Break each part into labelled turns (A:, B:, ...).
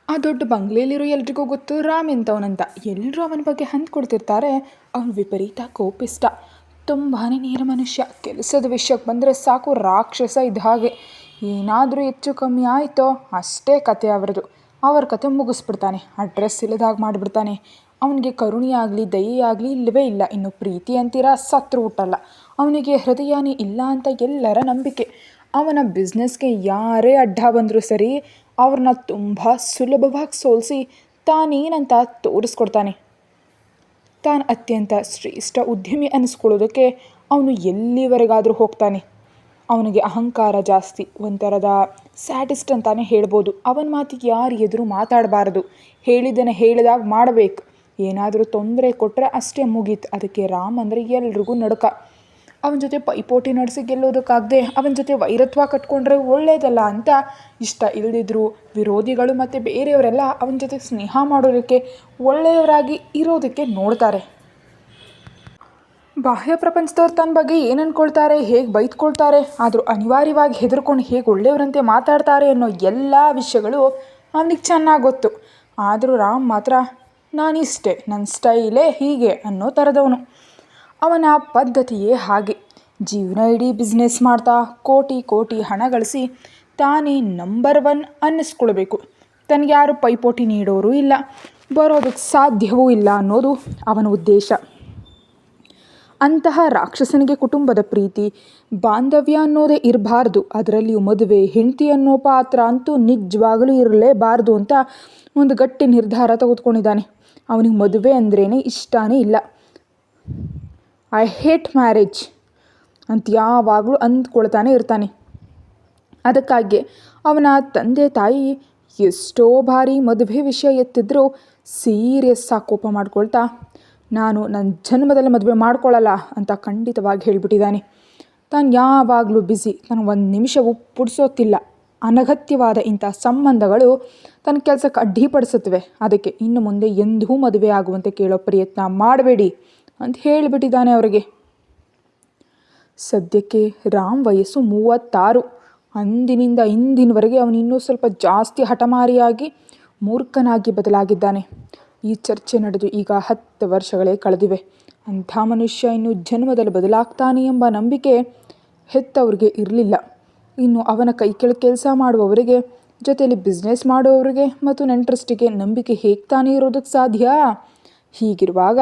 A: ಆ ದೊಡ್ಡ ಬಂಗ್ಲೆಯಲ್ಲಿರೋ ಎಲ್ರಿಗೂ ಗೊತ್ತು ರಾಮ್ ಎಂಥವನಂತ. ಎಲ್ಲರೂ ಅವನ ಬಗ್ಗೆ ಕೊಡ್ತಿರ್ತಾರೆ. ಅವನು ವಿಪರೀತ ಕೋಪಿಷ್ಟ, ತುಂಬಾ ನೇರ ಮನುಷ್ಯ. ಕೆಲಸದ ವಿಷಯಕ್ಕೆ ಬಂದರೆ ಸಾಕು ರಾಕ್ಷಸ ಇದ್ದ ಹಾಗೆ. ಏನಾದರೂ ಹೆಚ್ಚು ಕಮ್ಮಿ ಆಯಿತೋ ಅಷ್ಟೇ ಕತೆ ಅವರದು. ಅವ್ರ ಕತೆ ಮುಗಿಸ್ಬಿಡ್ತಾನೆ, ಅಡ್ರೆಸ್ ಇಲ್ಲದಾಗ ಮಾಡಿಬಿಡ್ತಾನೆ. ಅವನಿಗೆ ಕರುಣೆ ಆಗಲಿ ದಯೆ ಆಗಲಿ ಇಲ್ಲವೇ ಇಲ್ಲ. ಇನ್ನು ಪ್ರೀತಿ ಅಂತೀರಾ, ಸತ್ರು ಹುಟ್ಟಲ್ಲ. ಅವನಿಗೆ ಹೃದಯನೇ ಇಲ್ಲ ಅಂತ ಎಲ್ಲರ ನಂಬಿಕೆ. ಅವನ ಬಿಸ್ನೆಸ್ಗೆ ಯಾರೇ ಅಡ್ಡ ಬಂದರೂ ಸರಿ, ಅವ್ರನ್ನ ತುಂಬ ಸುಲಭವಾಗಿ ಸೋಲಿಸಿ ತಾನೇನಂತ ತೋರಿಸ್ಕೊಡ್ತಾನೆ. ತಾನು ಅತ್ಯಂತ ಶ್ರೇಷ್ಠ ಉದ್ಯಮಿ ಅನ್ನಿಸ್ಕೊಳ್ಳೋದಕ್ಕೆ ಅವನು ಎಲ್ಲಿವರೆಗಾದರೂ ಹೋಗ್ತಾನೆ. ಅವನಿಗೆ ಅಹಂಕಾರ ಜಾಸ್ತಿ, ಒಂಥರದ ಸ್ಯಾಟಿಸ್ಟ್ ಅಂತಾನೆ ಹೇಳ್ಬೋದು. ಅವನ ಮಾತಿಗೆ ಯಾರು ಎದುರು ಮಾತಾಡಬಾರದು, ಹೇಳಿದ್ದನ್ನು ಹೇಳಿದಾಗ ಮಾಡಬೇಕು. ಏನಾದರೂ ತೊಂದರೆ ಕೊಟ್ಟರೆ ಅಷ್ಟೇ ಮುಗೀತು. ಅದಕ್ಕೆ ರಾಮ್ ಅಂದರೆ ಎಲ್ರಿಗೂ ನಡುಕ. ಅವನ ಜೊತೆ ಪೈಪೋಟಿ ನಡೆಸಿ ಗೆಲ್ಲೋದಕ್ಕಾಗದೆ ಅವನ ಜೊತೆ ವೈರತ್ವ ಕಟ್ಕೊಂಡ್ರೆ ಒಳ್ಳೆಯದಲ್ಲ ಅಂತ ಇಷ್ಟ ಇಲ್ಲದಿದ್ದರೂ ವಿರೋಧಿಗಳು ಮತ್ತು ಬೇರೆಯವರೆಲ್ಲ ಅವನ ಜೊತೆ ಸ್ನೇಹ ಮಾಡೋದಕ್ಕೆ, ಒಳ್ಳೆಯವರಾಗಿ ಇರೋದಕ್ಕೆ ನೋಡ್ತಾರೆ. ಬಾಹ್ಯ ಪ್ರಪಂಚದವ್ರು ತನ್ನ ಬಗ್ಗೆ ಏನು ಅಂದ್ಕೊಳ್ತಾರೆ, ಹೇಗೆ ಬೈದ್ಕೊಳ್ತಾರೆ, ಆದರೂ ಅನಿವಾರ್ಯವಾಗಿ ಹೆದರ್ಕೊಂಡು ಹೇಗೆ ಒಳ್ಳೆಯವರಂತೆ ಮಾತಾಡ್ತಾರೆ ಅನ್ನೋ ಎಲ್ಲ ವಿಷಯಗಳು ಅವನಿಗೆ ಚೆನ್ನಾಗಿ ಗೊತ್ತು. ಆದರೂ ರಾಮ್ ಮಾತ್ರ ನಾನಿಷ್ಟೇ, ನನ್ನ ಸ್ಟೈಲೇ ಹೀಗೆ ಅನ್ನೋ ಥರದವನು. ಅವನ ಪದ್ಧತಿಯೇ ಹಾಗೆ. ಜೀವನ ಇಡೀ ಬಿಸ್ನೆಸ್ ಮಾಡ್ತಾ ಕೋಟಿ ಕೋಟಿ ಹಣ ಗಳಿಸಿ ತಾನೇ ನಂಬರ್ 1 ಅನ್ನಿಸ್ಕೊಳ್ಬೇಕು. ತನಗೆ ಯಾರು ಪೈಪೋಟಿ ನೀಡೋರು ಇಲ್ಲ, ಬರೋದಕ್ಕೆ ಸಾಧ್ಯವೂ ಇಲ್ಲ ಅನ್ನೋದು ಅವನ ಉದ್ದೇಶ. ಅಂತಹ ರಾಕ್ಷಸನಿಗೆ ಕುಟುಂಬದ ಪ್ರೀತಿ ಬಾಂಧವ್ಯ ಅನ್ನೋದೇ ಇರಬಾರ್ದು. ಅದರಲ್ಲಿಯೂ ಮದುವೆ ಹೆಂಡತಿ ಅನ್ನೋ ಪಾತ್ರ ಅಂತೂ ನಿಜವಾಗಲೂ ಇರಲೇಬಾರ್ದು ಅಂತ ಒಂದು ಗಟ್ಟಿ ನಿರ್ಧಾರ ತೆಗೆದುಕೊಂಡಿದ್ದಾನೆ. ಅವನಿಗೆ ಮದುವೆ ಅಂದ್ರೇ ಇಷ್ಟನೇ ಇಲ್ಲ. ಐ ಹೇಟ್ ಮ್ಯಾರೇಜ್ ಅಂತ ಯಾವಾಗಲೂ ಅಂದ್ಕೊಳ್ತಾನೆ ಇರ್ತಾನೆ. ಅದಕ್ಕಾಗಿ ಅವನ ತಂದೆ ತಾಯಿ ಎಷ್ಟೋ ಬಾರಿ ಮದುವೆ ವಿಷಯ ಎತ್ತಿದ್ರೂ ಸೀರಿಯಸ್ ಆಗಿ ಕೋಪ ಮಾಡ್ಕೊಳ್ತಾ, ನಾನು ನನ್ನ ಜನ್ಮದಲ್ಲಿ ಮದುವೆ ಮಾಡ್ಕೊಳ್ಳಲ್ಲ ಅಂತ ಖಂಡಿತವಾಗಿ ಹೇಳಿಬಿಟ್ಟಿದ್ದಾನೆ. ತಾನು ಯಾವಾಗಲೂ ಬ್ಯುಸಿ, ತಾನು ಒಂದು ನಿಮಿಷವೂ ಪುಡಿಸೋತಿಲ್ಲ. ಅನಗತ್ಯವಾದ ಇಂಥ ಸಂಬಂಧಗಳು ತನ್ನ ಕೆಲಸಕ್ಕೆ ಅಡ್ಡಿಪಡಿಸುತ್ತವೆ. ಅದಕ್ಕೆ ಇನ್ನು ಮುಂದೆ ಎಂದೂ ಮದುವೆ ಆಗುವಂತೆ ಕೇಳೋ ಪ್ರಯತ್ನ ಮಾಡಬೇಡಿ ಅಂತ ಹೇಳಿಬಿಟ್ಟಿದ್ದಾನೆ ಅವರಿಗೆ. ಸದ್ಯಕ್ಕೆ ರಾಮ್ ವಯಸ್ಸು 36. ಅಂದಿನಿಂದ ಇಂದಿನವರೆಗೆ ಅವನು ಇನ್ನೂ ಸ್ವಲ್ಪ ಜಾಸ್ತಿ ಹಠಮಾರಿಯಾಗಿ ಮೂರ್ಖನಾಗಿ ಬದಲಾಗಿದ್ದಾನೆ. ಈ ಚರ್ಚೆ ನಡೆದು ಈಗ 10 ವರ್ಷಗಳೇ ಕಳೆದಿವೆ. ಅಂಥ ಮನುಷ್ಯ ಇನ್ನು ಜನ್ಮದಲ್ಲಿ ಬದಲಾಗ್ತಾನೆ ಎಂಬ ನಂಬಿಕೆ ಹೆತ್ತವ್ರಿಗೆ ಇರಲಿಲ್ಲ. ಇನ್ನು ಅವನ ಕೈ ಕೆಳಗೆ ಕೆಲಸ ಮಾಡುವವರಿಗೆ, ಜೊತೆಯಲ್ಲಿ ಬಿಸ್ನೆಸ್ ಮಾಡುವವರಿಗೆ ಮತ್ತು ನೆಂಟರಷ್ಟಿಗೆ ನಂಬಿಕೆ ಹೇಗೆ ತಾನೇ ಇರೋದಕ್ಕೆ ಸಾಧ್ಯ? ಹೀಗಿರುವಾಗ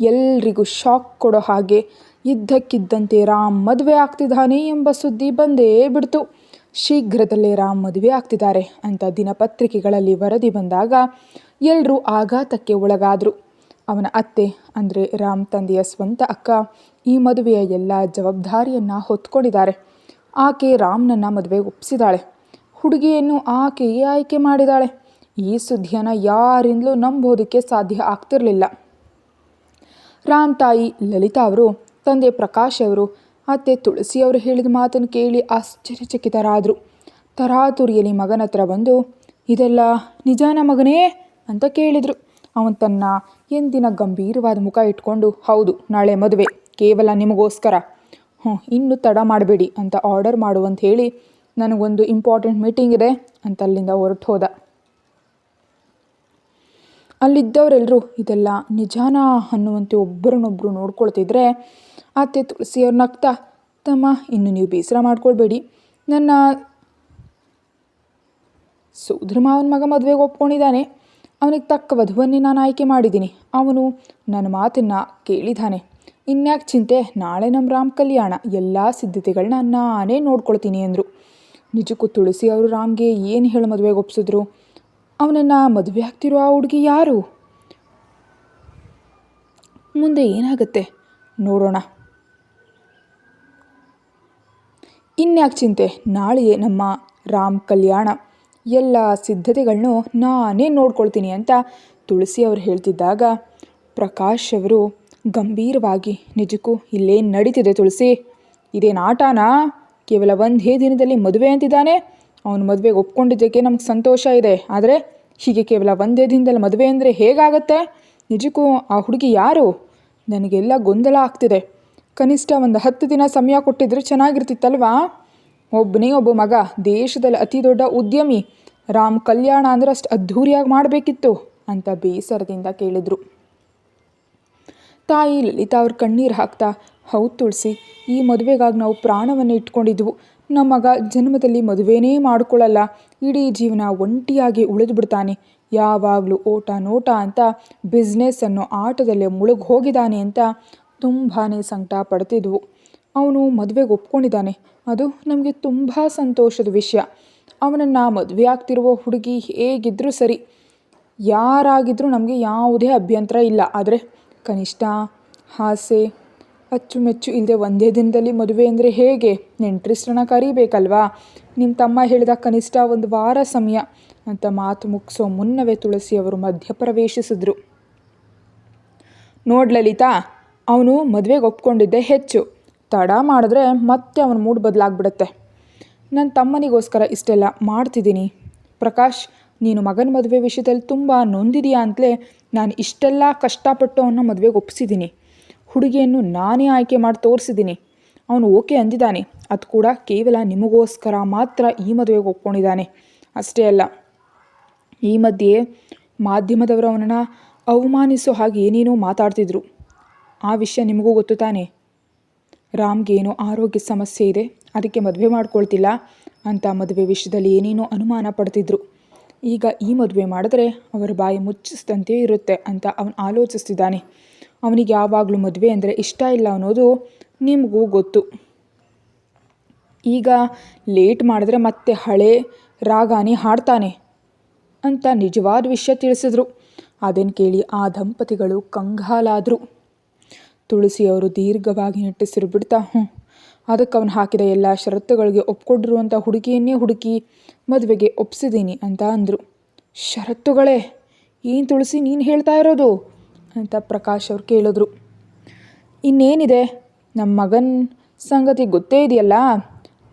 A: ಎಲ್ರಿಗೂ ಶಾಕ್ ಕೊಡೋ ಹಾಗೆ ಇದ್ದಕ್ಕಿದ್ದಂತೆ ರಾಮ್ ಮದುವೆ ಆಗ್ತಿದ್ದಾನೆ ಎಂಬ ಸುದ್ದಿ ಬಂದೇ ಬಿಡ್ತು. ಶೀಘ್ರದಲ್ಲೇ ರಾಮ್ ಮದುವೆ ಆಗ್ತಿದ್ದಾರೆ ಅಂತ ದಿನಪತ್ರಿಕೆಗಳಲ್ಲಿ ವರದಿ ಬಂದಾಗ ಎಲ್ಲರೂ ಆಘಾತಕ್ಕೆ ಒಳಗಾದರು. ಅವನ ಅತ್ತೆ ಅಂದರೆ ರಾಮ್ ತಂದೆಯ ಸ್ವಂತ ಅಕ್ಕ ಈ ಮದುವೆಯ ಎಲ್ಲ ಜವಾಬ್ದಾರಿಯನ್ನು ಹೊತ್ಕೊಂಡಿದ್ದಾರೆ. ಆಕೆ ರಾಮ್ನನ್ನು ಮದುವೆಗೆ ಒಪ್ಪಿಸಿದಾಳೆ. ಹುಡುಗಿಯನ್ನು ಆಕೆಯೇ ಆಯ್ಕೆ ಮಾಡಿದಾಳೆ. ಈ ಸುದ್ದಿಯನ್ನು ಯಾರಿಂದಲೂ ನಂಬೋದಕ್ಕೆ ಸಾಧ್ಯ ಆಗ್ತಿರಲಿಲ್ಲ. ರಾಮ್ ತಾಯಿ ಲಲಿತಾ ಅವರು, ತಂದೆ ಪ್ರಕಾಶ್ ಅವರು, ಅತ್ತೆ ತುಳಸಿ ಅವರು ಹೇಳಿದ ಮಾತನ್ನು ಕೇಳಿ ಆಶ್ಚರ್ಯಚಕಿತರಾದರು. ತರಾತುರಿಯಲ್ಲಿ ಮಗನ ಹತ್ರ ಬಂದು, ಇದೆಲ್ಲ ನಿಜಾನ ಮಗನೇ ಅಂತ ಕೇಳಿದರು. ಅವನು ತನ್ನ ಎಂದಿನ ಗಂಭೀರವಾದ ಮುಖ ಇಟ್ಕೊಂಡು, ಹೌದು, ನಾಳೆ ಮದುವೆ, ಕೇವಲ ನಿಮಗೋಸ್ಕರ. ಇನ್ನೂ ತಡ ಮಾಡಬೇಡಿ ಅಂತ ಆರ್ಡರ್ ಮಾಡುವಂತ ಹೇಳಿ, ನನಗೊಂದು ಇಂಪಾರ್ಟೆಂಟ್ ಮೀಟಿಂಗ್ ಇದೆ ಅಂತ ಅಲ್ಲಿಂದ ಹೊರಟು ಹೋದ. ಅಲ್ಲಿದ್ದವರೆಲ್ಲರೂ ಇದೆಲ್ಲ ನಿಜಾನ ಅನ್ನುವಂತೆ ಒಬ್ಬರನ್ನೊಬ್ಬರು ನೋಡ್ಕೊಳ್ತಿದ್ರೆ ಅತ್ತೆ ತುಳಸಿಯವ್ರು ನಗ್ತಾ, ತಮ್ಮ ಇನ್ನು ನೀವು ಬೇಸರ ಮಾಡ್ಕೊಳ್ಬೇಡಿ, ನನ್ನ ಸೋದರ ಮಾವನ ಮಗ ಮದುವೆಗೆ ಒಪ್ಕೊಂಡಿದ್ದಾನೆ. ಅವನಿಗೆ ತಕ್ಕ ವಧುವನ್ನೇ ನಾನು ಆಯ್ಕೆ ಮಾಡಿದ್ದೀನಿ. ಅವನು ನನ್ನ ಮಾತನ್ನು ಕೇಳಿದ್ದಾನೆ. ಇನ್ಯಾಕೆ ಚಿಂತೆ, ನಾಳೆ ನಮ್ಮ ರಾಮ್ ಕಲ್ಯಾಣ, ಎಲ್ಲ ಸಿದ್ಧತೆಗಳನ್ನ ನಾನೇ ನೋಡ್ಕೊಳ್ತೀನಿ ಅಂದರು. ನಿಜಕ್ಕೂ ತುಳಸಿ ಅವರು ರಾಮ್ಗೆ ಏನು ಹೇಳಿ ಮದುವೆಗೆ ಒಪ್ಸಿದ್ರು? ಅವನನ್ನು ಮದುವೆ ಆಗ್ತಿರೋ ಆ ಹುಡುಗಿ ಯಾರು? ಮುಂದೆ ಏನಾಗುತ್ತೆ ನೋಡೋಣ. ಇನ್ಯಾಕೆ ಚಿಂತೆ, ನಾಳೆಯೇ ನಮ್ಮ ರಾಮ್ ಕಲ್ಯಾಣ, ಎಲ್ಲ ಸಿದ್ಧತೆಗಳನ್ನು ನಾನೇ ನೋಡ್ಕೊಳ್ತೀನಿ ಅಂತ ತುಳಸಿ ಅವರು ಹೇಳ್ತಿದ್ದಾಗ ಪ್ರಕಾಶ್ ಅವರು ಗಂಭೀರವಾಗಿ, ನಿಜಕ್ಕೂ ಇಲ್ಲೇನು ನಡೀತಿದೆ ತುಳಸಿ? ಇದೇನು ಆಟನಾ? ಕೇವಲ ಒಂದೇ ದಿನದಲ್ಲಿ ಮದುವೆ ಅಂತಿದ್ದಾನೆ. ಅವನು ಮದುವೆಗೆ ಒಪ್ಕೊಂಡಿದ್ದಕ್ಕೆ ನಮ್ಗೆ ಸಂತೋಷ ಇದೆ, ಆದರೆ ಹೀಗೆ ಕೇವಲ ಒಂದೇ ದಿನದಲ್ಲಿ ಮದುವೆ ಅಂದರೆ ಹೇಗಾಗತ್ತೆ? ನಿಜಕ್ಕೂ ಆ ಹುಡುಗಿ ಯಾರು? ನನಗೆಲ್ಲ ಗೊಂದಲ ಆಗ್ತಿದೆ. ಕನಿಷ್ಠ ಒಂದು 10 ದಿನ ಸಮಯ ಕೊಟ್ಟಿದ್ರೆ ಚೆನ್ನಾಗಿರ್ತಿತ್ತಲ್ವಾ? ಒಬ್ಬ ಮಗ, ದೇಶದಲ್ಲಿ ಅತಿ ದೊಡ್ಡ ಉದ್ಯಮಿ, ರಾಮ್ ಕಲ್ಯಾಣ ಅಂದರೆ ಅಷ್ಟು ಅದ್ಧೂರಿಯಾಗಿ ಮಾಡಬೇಕಿತ್ತು ಅಂತ ಬೇಸರದಿಂದ ಕೇಳಿದ್ರು. ತಾಯಿ ಲಲಿತಾ ಅವ್ರ ಕಣ್ಣೀರು ಹಾಕ್ತಾ, ಹೌದು ತುಳಸಿ, ಈ ಮದುವೆಗಾಗಿ ನಾವು ಪ್ರಾಣವನ್ನು ಇಟ್ಕೊಂಡಿದ್ವು. ನಮ್ಮ ಮಗ ಜನ್ಮದಲ್ಲಿ ಮದುವೆನೇ ಮಾಡ್ಕೊಳ್ಳಲ್ಲ, ಇಡೀ ಜೀವನ ಒಂಟಿಯಾಗಿ ಉಳಿದು ಬಿಡ್ತಾನೆ, ಯಾವಾಗಲೂ ಓಟ ನೋಟ ಅಂತ ಬಿಸ್ನೆಸ್ ಅನ್ನೋ ಆಟದಲ್ಲೇ ಮುಳುಗಿ ಹೋಗಿದ್ದಾನೆ ಅಂತ ತುಂಬಾ ಸಂಕಟ ಪಡ್ತಿದ್ವು. ಅವನು ಮದುವೆಗೆ ಒಪ್ಕೊಂಡಿದ್ದಾನೆ, ಅದು ನಮಗೆ ತುಂಬ ಸಂತೋಷದ ವಿಷಯ. ಅವನನ್ನು ಮದುವೆ ಆಗ್ತಿರುವ ಹುಡುಗಿ ಹೇಗಿದ್ದರೂ ಸರಿ, ಯಾರಾಗಿದ್ದರೂ ನಮಗೆ ಯಾವುದೇ ಅಭ್ಯಂತರ ಇಲ್ಲ. ಆದರೆ ಕನಿಷ್ಠ ಆಸೆ ಅಚ್ಚುಮೆಚ್ಚು ಇಲ್ಲದೆ ಒಂದೇ ದಿನದಲ್ಲಿ ಮದುವೆ ಅಂದರೆ ಹೇಗೆ? ನೆಂಟ್ರಿಸ್ಟ್ರನ್ನ ಕರಿಬೇಕಲ್ವಾ? ನಿಮ್ಮ ತಮ್ಮ ಹೇಳಿದ ಕನಿಷ್ಠ 1 ವಾರ ಸಮಯ ಅಂತ ಮಾತು ಮುಗಿಸೋ ಮುನ್ನವೇ ತುಳಸಿಯವರು ಮಧ್ಯಪ್ರವೇಶಿಸಿದ್ರು. ನೋಡ್ ಲಲಿತಾ, ಅವನು ಮದುವೆಗೆ ಒಪ್ಕೊಂಡಿದ್ದೆ ಹೆಚ್ಚು. ತಡ ಮಾಡಿದ್ರೆ ಮತ್ತೆ ಅವನ ಮೂಡ್ ಬದಲಾಗ್ಬಿಡುತ್ತೆ. ನನ್ನ ತಮ್ಮನಿಗೋಸ್ಕರ ಇಷ್ಟೆಲ್ಲ ಮಾಡ್ತಿದ್ದೀನಿ. ಪ್ರಕಾಶ್, ನೀನು ಮಗನ ಮದುವೆ ವಿಷಯದಲ್ಲಿ ತುಂಬ ನೊಂದಿದೆಯಾ ಅಂತಲೇ ನಾನು ಇಷ್ಟೆಲ್ಲ ಕಷ್ಟಪಟ್ಟು ಅವನ್ನ ಮದುವೆಗೆ ಒಪ್ಪಿಸಿದ್ದೀನಿ. ಹುಡುಗಿಯನ್ನು ನಾನೇ ಆಯ್ಕೆ ಮಾಡಿ ತೋರಿಸಿದ್ದೀನಿ. ಅವನು ಓಕೆ ಅಂದಿದ್ದಾನೆ. ಅದು ಕೂಡ ಕೇವಲ ನಿಮಗೋಸ್ಕರ ಮಾತ್ರ ಈ ಮದುವೆಗೆ ಒಪ್ಕೊಂಡಿದ್ದಾನೆ. ಅಷ್ಟೇ ಅಲ್ಲ, ಈ ಮಧ್ಯೆ ಮಾಧ್ಯಮದವರು ಅವನನ್ನು ಅವಮಾನಿಸೋ ಹಾಗೆ ಏನೇನೋ ಮಾತಾಡ್ತಿದ್ರು. ಆ ವಿಷಯ ನಿಮಗೂ ಗೊತ್ತು ತಾನೆ? ರಾಮ್ಗೆ ಏನೋ ಆರೋಗ್ಯ ಸಮಸ್ಯೆ ಇದೆ, ಅದಕ್ಕೆ ಮದುವೆ ಮಾಡ್ಕೊಳ್ತಿಲ್ಲ ಅಂತ ಮದುವೆ ವಿಷಯದಲ್ಲಿ ಏನೇನೋ ಅನುಮಾನ ಪಡ್ತಿದ್ರು. ಈಗ ಈ ಮದುವೆ ಮಾಡಿದ್ರೆ ಅವರ ಬಾಯಿ ಮುಚ್ಚಿಸಿದಂತೆ ಇರುತ್ತೆ ಅಂತ ಅವನು ಆಲೋಚಿಸ್ತಿದ್ದಾನೆ. ಅವನಿಗೆ ಯಾವಾಗಲೂ ಮದುವೆ ಅಂದರೆ ಇಷ್ಟ ಇಲ್ಲ ಅನ್ನೋದು ನಿಮಗೂ ಗೊತ್ತು. ಈಗ ಲೇಟ್ ಮಾಡಿದ್ರೆ ಮತ್ತೆ ಹಳೆ ರಾಗಾನೇ ಹಾಡ್ತಾನೆ ಅಂತ ನಿಜವಾದ ವಿಷಯ ತಿಳಿಸಿದ್ರು. ಅದನ್ನು ಕೇಳಿ ಆ ದಂಪತಿಗಳು ಕಂಗಾಲಾದರು. ತುಳಸಿಯವರು ದೀರ್ಘವಾಗಿ ನಿಟ್ಟುಸಿರು ಬಿಡ್ತಾ, ಅದಕ್ಕೆ ಅವನು ಹಾಕಿದ ಎಲ್ಲ ಷರತ್ತುಗಳಿಗೆ ಒಪ್ಕೊಂಡಿರುವಂಥ ಹುಡುಗಿಯನ್ನೇ ಹುಡುಕಿ ಮದುವೆಗೆ ಒಪ್ಸಿದ್ದೀನಿ ಅಂತ ಅಂದರು. ಷರತ್ತುಗಳೇ? ಏನು ತುಳಸಿ ನೀನು ಹೇಳ್ತಾ ಇರೋದು ಅಂತ ಪ್ರಕಾಶ್ ಅವ್ರು ಕೇಳಿದ್ರು. ಇನ್ನೇನಿದೆ, ನಮ್ಮ ಮಗನ ಸಂಗತಿ ಗೊತ್ತೇ ಇದೆಯಲ್ಲ.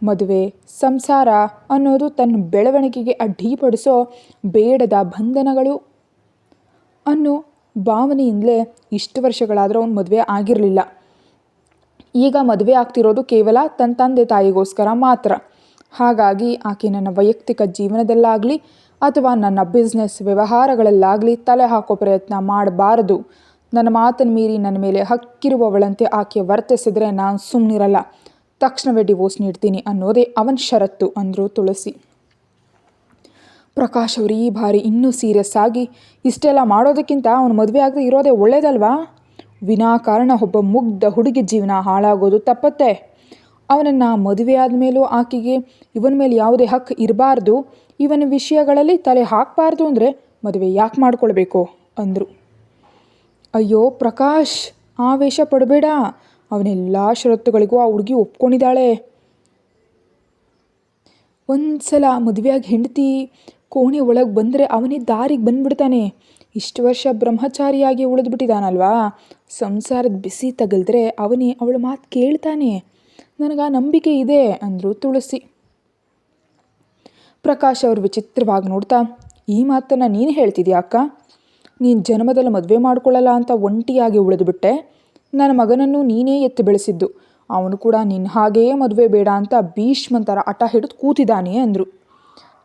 A: ಮದುವೆ ಸಂಸಾರ ಅನ್ನೋದು ತನ್ನ ಬೆಳವಣಿಗೆಗೆ ಅಡ್ಡಿಪಡಿಸೋ ಬೇಡದ ಬಂಧನಗಳು ಅನ್ನೋ ಭಾವನೆಯಿಂದಲೇ ಇಷ್ಟು ವರ್ಷಗಳಾದರೂ ಅವನು ಮದುವೆ ಆಗಿರಲಿಲ್ಲ. ಈಗ ಮದುವೆ ಆಗ್ತಿರೋದು ಕೇವಲ ತನ್ನ ತಂದೆ ತಾಯಿಗೋಸ್ಕರ ಮಾತ್ರ. ಹಾಗಾಗಿ ಆಕೆ ನನ್ನ ವೈಯಕ್ತಿಕ ಜೀವನದಲ್ಲಾಗಲಿ ಅಥವಾ ನನ್ನ ಬಿಸ್ನೆಸ್ ವ್ಯವಹಾರಗಳಲ್ಲಾಗಲಿ ತಲೆ ಹಾಕೋ ಪ್ರಯತ್ನ ಮಾಡಬಾರದು. ನನ್ನ ಮಾತನ್ನು ಮೀರಿ ನನ್ನ ಮೇಲೆ ಹಕ್ಕಿರುವವಳಂತೆ ಆಕೆ ವರ್ತಿಸಿದ್ರೆ ನಾನು ಸುಮ್ಮನಿರಲ್ಲ. ತಕ್ಷಣವೇ ಡಿವೋರ್ಸ್ ನೀಡ್ತೀನಿ ಅನ್ನೋದೇ ಅವನ ಷರತ್ತು ಅಂದರು ತುಳಸಿ. ಪ್ರಕಾಶ್ ಅವರು ಈ ಬಾರಿ ಇನ್ನೂ ಸೀರಿಯಸ್ ಆಗಿ, ಇಷ್ಟೆಲ್ಲ ಮಾಡೋದಕ್ಕಿಂತ ಅವನು ಮದುವೆ ಆಗದೆ ಇರೋದೇ ಒಳ್ಳೇದಲ್ವಾ? ವಿನಾಕಾರಣ ಒಬ್ಬ ಮುಗ್ಧ ಹುಡುಗಿ ಜೀವನ ಹಾಳಾಗೋದು ತಪ್ಪತ್ತೆ. ಅವನನ್ನು ಮದುವೆ ಆದಮೇಲೂ ಆಕೆಗೆ ಇವನ ಮೇಲೆ ಯಾವುದೇ ಹಕ್ಕು ಇರಬಾರ್ದು, ಇವನ ವಿಷಯಗಳಲ್ಲಿ ತಲೆ ಹಾಕಬಾರ್ದು ಅಂದರೆ ಮದುವೆ ಯಾಕೆ ಮಾಡ್ಕೊಳ್ಬೇಕು ಅಂದರು. ಅಯ್ಯೋ ಪ್ರಕಾಶ್, ಆವೇಶ ಪಡಬೇಡ. ಅವನೆಲ್ಲ ಷರತ್ತುಗಳಿಗೂ ಆ ಹುಡುಗಿ ಒಪ್ಕೊಂಡಿದ್ದಾಳೆ. ಒಂದು ಸಲ ಮದುವೆಯಾಗಿ ಹೆಂಡತಿ ಕೋಣೆ ಒಳಗೆ ಬಂದರೆ ಅವನೇ ದಾರಿಗೆ ಬಂದುಬಿಡ್ತಾನೆ. ಇಷ್ಟು ವರ್ಷ ಬ್ರಹ್ಮಚಾರಿಯಾಗಿ ಉಳಿದ್ಬಿಟ್ಟಿದ್ದಾನಲ್ವಾ, ಸಂಸಾರದ ಬಿಸಿ ತಗಲಿದ್ರೆ ಅವನೇ ಅವಳ ಮಾತು ಕೇಳ್ತಾನೆ. ನನಗೆ ಆ ನಂಬಿಕೆ ಇದೆ ಅಂದರು ತುಳಸಿ. ಪ್ರಕಾಶ್ ಅವರು ವಿಚಿತ್ರವಾಗಿ ನೋಡ್ತಾ, ಈ ಮಾತನ್ನು ನೀನು ಹೇಳ್ತಿದ್ಯಾ ಅಕ್ಕ? ನೀನು ಜನ್ಮದಲ್ಲಿ ಮದುವೆ ಮಾಡ್ಕೊಳ್ಳಲ್ಲ ಅಂತ ಒಂಟಿಯಾಗಿ ಉಳಿದುಬಿಟ್ಟೆ. ನನ್ನ ಮಗನನ್ನು ನೀನೇ ಎತ್ತಿ ಬೆಳೆಸಿದ್ದು. ಅವನು ಕೂಡ ನಿನ್ನ ಹಾಗೆಯೇ ಮದುವೆ ಬೇಡ ಅಂತ ಭೀಷ್ಮಂತರ ಹಠ ಹಿಡಿದು ಕೂತಿದ್ದಾನೆ ಅಂದರು.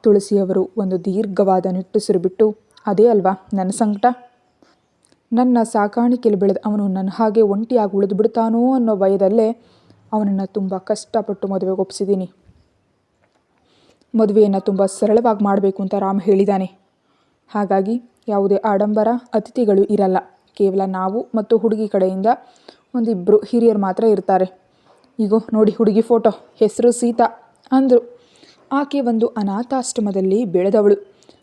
A: ತುಳಸಿಯವರು ಒಂದು ದೀರ್ಘವಾದ ನಿಟ್ಟುಸಿರು ಬಿಟ್ಟು, ಅದೇ ಅಲ್ವಾ ನನ್ನ ಸಂಕಟ. ನನ್ನ ಸಾಕಾಣಿಕೆಯಲ್ಲಿ ಬೆಳೆದ ಅವನು ನನ್ನ ಹಾಗೆ ಒಂಟಿಯಾಗಿ ಉಳಿದು ಬಿಡ್ತಾನೋ ಅನ್ನೋ ಭಯದಲ್ಲೇ ಅವನನ್ನು ತುಂಬ ಕಷ್ಟಪಟ್ಟು ಮದುವೆಗೆ ಒಪ್ಪಿಸಿದ್ದೀನಿ. ಮದುವೆಯನ್ನು ತುಂಬ ಸರಳವಾಗಿ ಮಾಡಬೇಕು ಅಂತ ರಾಮ್ ಹೇಳಿದ್ದಾನೆ. ಹಾಗಾಗಿ ಯಾವುದೇ ಆಡಂಬರ ಅತಿಥಿಗಳು ಇರಲ್ಲ. ಕೇವಲ ನಾವು ಮತ್ತು ಹುಡುಗಿ ಕಡೆಯಿಂದ 1-2 ಹಿರಿಯರು ಮಾತ್ರ ಇರ್ತಾರೆ. ಈಗೋ ನೋಡಿ ಹುಡುಗಿ ಫೋಟೋ, ಹೆಸರು ಸೀತಾ ಅಂದರು. ಆಕೆ ಒಂದು ಅನಾಥಾಶ್ರಮದಲ್ಲಿ ಬೆಳೆದವಳು.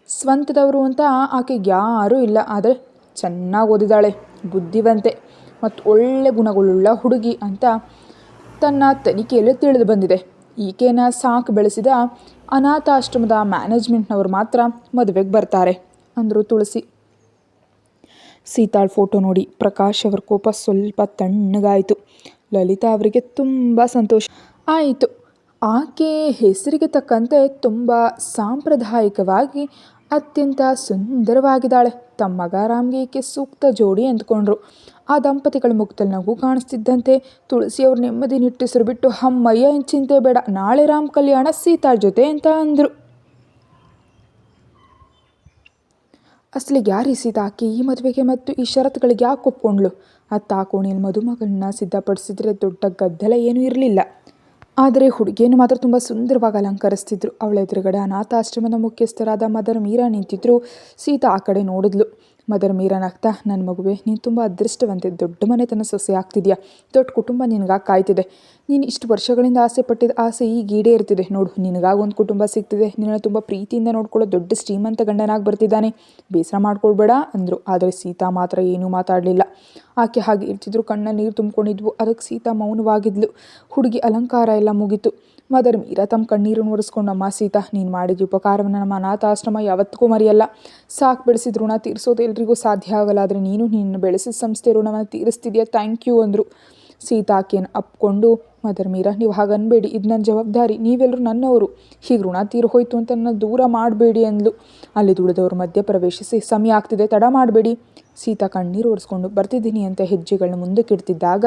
A: ಸ್ವಂತದವರು ಅಂತ ಆಕೆಗೆ ಯಾರೂ ಇಲ್ಲ. ಆದರೆ ಚೆನ್ನಾಗಿ ಓದಿದ್ದಾಳೆ, ಬುದ್ಧಿವಂತೆ ಮತ್ತು ಒಳ್ಳೆ ಗುಣಗಳುಳ್ಳ ಹುಡುಗಿ ಅಂತ ತನ್ನ ತನಿಖೆಯಲ್ಲಿ ತಿಳಿದು ಬಂದಿದೆ. ಈಕೆನ ಸಾಕು ಬೆಳೆಸಿದ ಅನಾಥಾಶ್ರಮದ ಮ್ಯಾನೇಜ್ಮೆಂಟ್ನವರು ಮಾತ್ರ ಮದುವೆಗೆ ಬರ್ತಾರೆ ಅಂದರು ತುಳಸಿ. ಸೀತಾಳ್ ಫೋಟೋ ನೋಡಿ ಪ್ರಕಾಶ್ ಅವರ ಕೋಪ ಸ್ವಲ್ಪ ತಣ್ಣಗಾಯಿತು. ಲಲಿತಾ ಅವರಿಗೆ ತುಂಬ ಸಂತೋಷ ಆಯಿತು. ಆಕೆ ಹೆಸರಿಗೆ ತಕ್ಕಂತೆ ತುಂಬ ಸಾಂಪ್ರದಾಯಿಕವಾಗಿ ಅತ್ಯಂತ ಸುಂದರವಾಗಿದ್ದಾಳೆ. ತಮ್ಮ ಮಗ ರಾಮ್ಗೆ ಈಕೆ ಸೂಕ್ತ ಜೋಡಿ ಅಂದ್ಕೊಂಡ್ರು. ಆ ದಂಪತಿಗಳ ಮುಖದಲ್ಲಿ ನಗು ಕಾಣಿಸ್ತಿದ್ದಂತೆ ತುಳಸಿಯವ್ರು ನೆಮ್ಮದಿ ನಿಟ್ಟುಸಿರು ಬಿಟ್ಟು, ಅಮ್ಮಯ್ಯ, ಏನು ಚಿಂತೆ ಬೇಡ, ನಾಳೆ ರಾಮ್ ಕಲ್ಯಾಣ ಸೀತಾಳ ಜೊತೆ ಅಂತ ಅಂದರು. ಅಸಲಿಗೆ ಯಾರು ಸೀತಾ ಆಕೆ ಈ ಮದುವೆಗೆ ಮತ್ತು ಈ ಷರತ್ತುಗಳಿಗೆ ಯಾಕೆ ಒಪ್ಕೊಂಡ್ಳು? ಅತ್ತ ಆ ಕೋಣೆಯಲ್ಲಿ ಮದುಮಗಳನ್ನ ಸಿದ್ಧಪಡಿಸಿದ್ರೆ ದೊಡ್ಡ ಗದ್ದಲ ಏನೂ ಇರಲಿಲ್ಲ. ಆದರೆ ಹುಡುಗಿಯನ್ನು ಮಾತ್ರ ತುಂಬ ಸುಂದರವಾಗಿ ಅಲಂಕರಿಸ್ತಿದ್ರು. ಅವಳ ಎದುರುಗಡೆ ಅನಾಥಾಶ್ರಮದ ಮುಖ್ಯಸ್ಥರಾದ ಮದರ್ ಮೀರಾ ನಿಂತಿದ್ರು. ಸೀತಾ ಆ ಕಡೆ ನೋಡಿದ್ಲು. ಮದರ್ ಮೀರಾ ನಗ್ತಾ, ನನ್ನ ಮಗುವೆ, ನೀನು ತುಂಬ ಅದೃಷ್ಟವಂತೆ. ದೊಡ್ಡ ಮನೆತನ ಸೊಸೆ ಆಗ್ತಿದ್ಯಾ. ದೊಡ್ಡ ಕುಟುಂಬ ನಿನಗಾಗಿ ಕಾಯ್ತಿದೆ. ನೀನು ಇಷ್ಟು ವರ್ಷಗಳಿಂದ ಆಸೆ ಪಟ್ಟಿದ್ದ ಆಸೆ ಈಗ ಈಡೇರ್ತಿದೆ ನೋಡು. ನಿನಗಾಗಿ ಒಂದು ಕುಟುಂಬ ಸಿಗ್ತಿದೆ. ನಿನ್ನನ್ನು ತುಂಬ ಪ್ರೀತಿಯಿಂದ ನೋಡ್ಕೊಳ್ಳೋ ದೊಡ್ಡ ಶ್ರೀಮಂತ ಗಂಡನಾಗಿ ಬರ್ತಿದ್ದಾನೆ. ಬೇಸರ ಮಾಡ್ಕೊಳ್ಬೇಡ ಅಂದರು. ಆದರೆ ಸೀತಾ ಮಾತ್ರ ಏನೂ ಮಾತಾಡಲಿಲ್ಲ. ಆಕೆ ಹಾಗೆ ಇರ್ತಿದ್ರು. ಕಣ್ಣ ನೀರು ತುಂಬಿಕೊಂಡಿದ್ವು. ಅದಕ್ಕೆ ಸೀತಾ ಮೌನವಾಗಿದ್ಲು. ಹುಡುಗಿ ಅಲಂಕಾರ ಎಲ್ಲ ಮುಗೀತು. ಮದರ್ ಮೀರಾ ತಮ್ಮ ಕಣ್ಣೀರನ್ನು ಒರೆಸ್ಕೊಂಡು, ಅಮ್ಮ ಸೀತಾ, ನೀನು ಮಾಡಿದ ಉಪಕಾರವನ್ನು ನಮ್ಮ ಅನಾಥಾಶ್ರಮ ಯಾವತ್ತಿಗೂ ಮರೆಯಲ್ಲ. ಸಾಕು ಬೆಳೆಸಿದ ಋಣ ತೀರಿಸೋದು ಎಲ್ರಿಗೂ ಸಾಧ್ಯ ಆಗಲ್ಲ, ಆದರೆ ನೀನು ನಿನ್ನ ಬೆಳೆಸಿದ ಸಂಸ್ಥೆ ಋಣವನ್ನು ತೀರಿಸ್ತಿದ್ಯಾ. ಥ್ಯಾಂಕ್ ಯು ಅಂದರು. ಸೀತಾ ಆಕೆಯನ್ನು ಅಪ್ಕೊಂಡು, ಮದರ್ ಮೀರಾ, ನೀವು ಹಾಗನ್ಬೇಡಿ, ಇದು ನನ್ನ ಜವಾಬ್ದಾರಿ. ನೀವೆಲ್ಲರೂ ನನ್ನವರು. ಹೀಗೆ ಋಣ ತೀರು ಹೋಯ್ತು ಅಂತ ನನ್ನ ದೂರ ಮಾಡಬೇಡಿ ಅಂದ್ಲು. ಅಲ್ಲಿ ದುಡಿದವ್ರ ಮಧ್ಯೆ ಪ್ರವೇಶಿಸಿ, ಸಮಯ ಆಗ್ತಿದೆ, ತಡ ಮಾಡಬೇಡಿ. ಸೀತಾ ಕಣ್ಣೀರು ಒರೆಸ್ಕೊಂಡು ಬರ್ತಿದ್ದೀನಿ ಅಂತ ಹೆಜ್ಜೆಗಳನ್ನ ಮುಂದಕ್ಕಿಡ್ತಿದ್ದಾಗ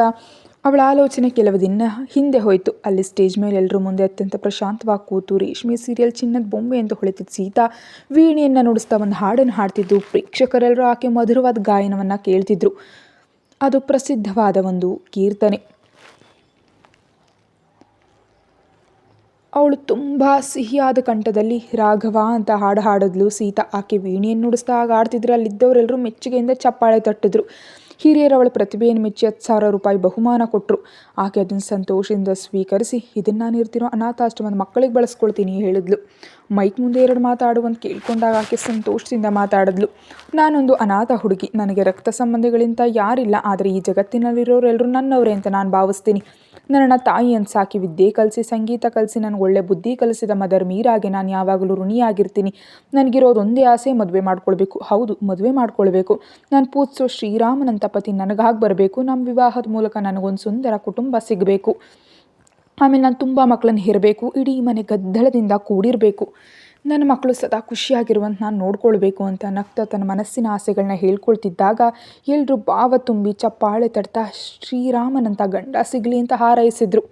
A: ಅವಳ ಆಲೋಚನೆ ಕೆಲವು ದಿನ ಹಿಂದೆ ಹೋಯಿತು. ಅಲ್ಲಿ ಸ್ಟೇಜ್ ಮೇಲೆ ಎಲ್ಲರೂ ಮುಂದೆ ಅತ್ಯಂತ ಪ್ರಶಾಂತವಾಗಿ ಕೂತು ರೇಷ್ಮೆ ಸೀರಿಯಲ್ ಚಿನ್ನದ ಬೊಂಬೆ ಅಂತ ಹೊಳಿತಿದ್ದ ಸೀತಾ ವೀಣೆಯನ್ನು ನುಡಿಸ್ತಾ ಒಂದು ಹಾಡನ್ನು ಹಾಡ್ತಿದ್ದು. ಪ್ರೇಕ್ಷಕರೆಲ್ಲರೂ ಆಕೆ ಮಧುರವಾದ ಗಾಯನವನ್ನು ಕೇಳ್ತಿದ್ರು. ಅದು ಪ್ರಸಿದ್ಧವಾದ ಒಂದು ಕೀರ್ತನೆ. ಅವಳು ತುಂಬ ಸಿಹಿಯಾದ ಕಂಠದಲ್ಲಿ ರಾಘವ ಅಂತ ಹಾಡು ಹಾಡಿದ್ಲು. ಸೀತಾ ಆಕೆ ವೀಣೆಯನ್ನು ನುಡಿಸ್ತಾ ಆಗ ಆಡ್ತಿದ್ರು. ಅಲ್ಲಿದ್ದವರೆಲ್ಲರೂ ಮೆಚ್ಚುಗೆಯಿಂದ ಚಪ್ಪಾಳೆ ತಟ್ಟಿದ್ರು. ಹಿರಿಯರು ಅವಳ ಪ್ರತಿಭೆಯನ್ನು ಮೆಚ್ಚಿ 10,000 ರೂಪಾಯಿ ಬಹುಮಾನ ಕೊಟ್ಟರು. ಆಕೆ ಅದನ್ನು ಸಂತೋಷದಿಂದ ಸ್ವೀಕರಿಸಿ, ಇದನ್ನು ನಾನು ಇರ್ತೀನೋ ಅನಾಥಾಶ್ರಮದ ಮಕ್ಕಳಿಗೆ ಬಳಸ್ಕೊಳ್ತೀನಿ ಹೇಳಿದ್ಲು. ಮೈಕ್ ಮುಂದೆ 2 ಮಾತಾಡುವಂತ ಕೇಳ್ಕೊಂಡಾಗ ಆಕೆ ಸಂತೋಷದಿಂದ ಮಾತಾಡಿದ್ಲು. ನಾನೊಂದು ಅನಾಥ ಹುಡುಗಿ. ನನಗೆ ರಕ್ತ ಸಂಬಂಧಿಗಳಿಂದ ಯಾರಿಲ್ಲ. ಆದರೆ ಈ ಜಗತ್ತಿನಲ್ಲಿರೋರೆಲ್ಲರೂ ನನ್ನವರೇ ಅಂತ ನಾನು ಭಾವಿಸ್ತೀನಿ. ನನ್ನನ್ನು ತಾಯಿ ಅಂತ ಸಾಕಿ ವಿದ್ಯೆ ಕಲಿಸಿ ಸಂಗೀತ ಕಲಿಸಿ ನನಗೆ ಒಳ್ಳೆ ಬುದ್ಧಿ ಕಲಿಸಿದ ಮದರ್ ಮೀರಾಗೆ ನಾನು ಯಾವಾಗಲೂ ಋಣಿಯಾಗಿರ್ತೀನಿ. ನನಗಿರೋದು ಒಂದೇ ಆಸೆ, ಮದುವೆ ಮಾಡ್ಕೊಳ್ಬೇಕು. ಹೌದು, ಮದುವೆ ಮಾಡ್ಕೊಳ್ಬೇಕು. ನಾನು ಪೂಜಿಸೋ ಶ್ರೀರಾಮನಂತ ಪತಿ ನನಗಾಗಿ ಬರಬೇಕು. ನಮ್ಮ ವಿವಾಹದ ಮೂಲಕ ನನಗೊಂದು ಸುಂದರ ಕುಟುಂಬ ಸಿಗಬೇಕು. ಆಮೇಲೆ ನಾನು ತುಂಬ ಮಕ್ಕಳನ್ನು ಹೆರಬೇಕು. ಇಡೀ ಮನೆ ಗದ್ದಲದಿಂದ ಕೂಡಿರಬೇಕು. ನನ್ನ ಮಕ್ಕಳು ಸದಾ ಖುಷಿಯಾಗಿರುವಂತ ನಾನು ನೋಡ್ಕೊಳ್ಬೇಕು ಅಂತ ನಗ್ತಾ ತನ್ನ ಮನಸ್ಸಿನ ಆಸೆಗಳನ್ನ ಹೇಳ್ಕೊಳ್ತಿದ್ದಾಗ ಎಲ್ಲರೂ ಭಾವ ತುಂಬಿ ಚಪ್ಪಾಳೆ ತಡ್ತಾ ಶ್ರೀರಾಮನಂತ ಗಂಡ ಸಿಗಲಿ ಅಂತ ಹಾರೈಸಿದ್ರು.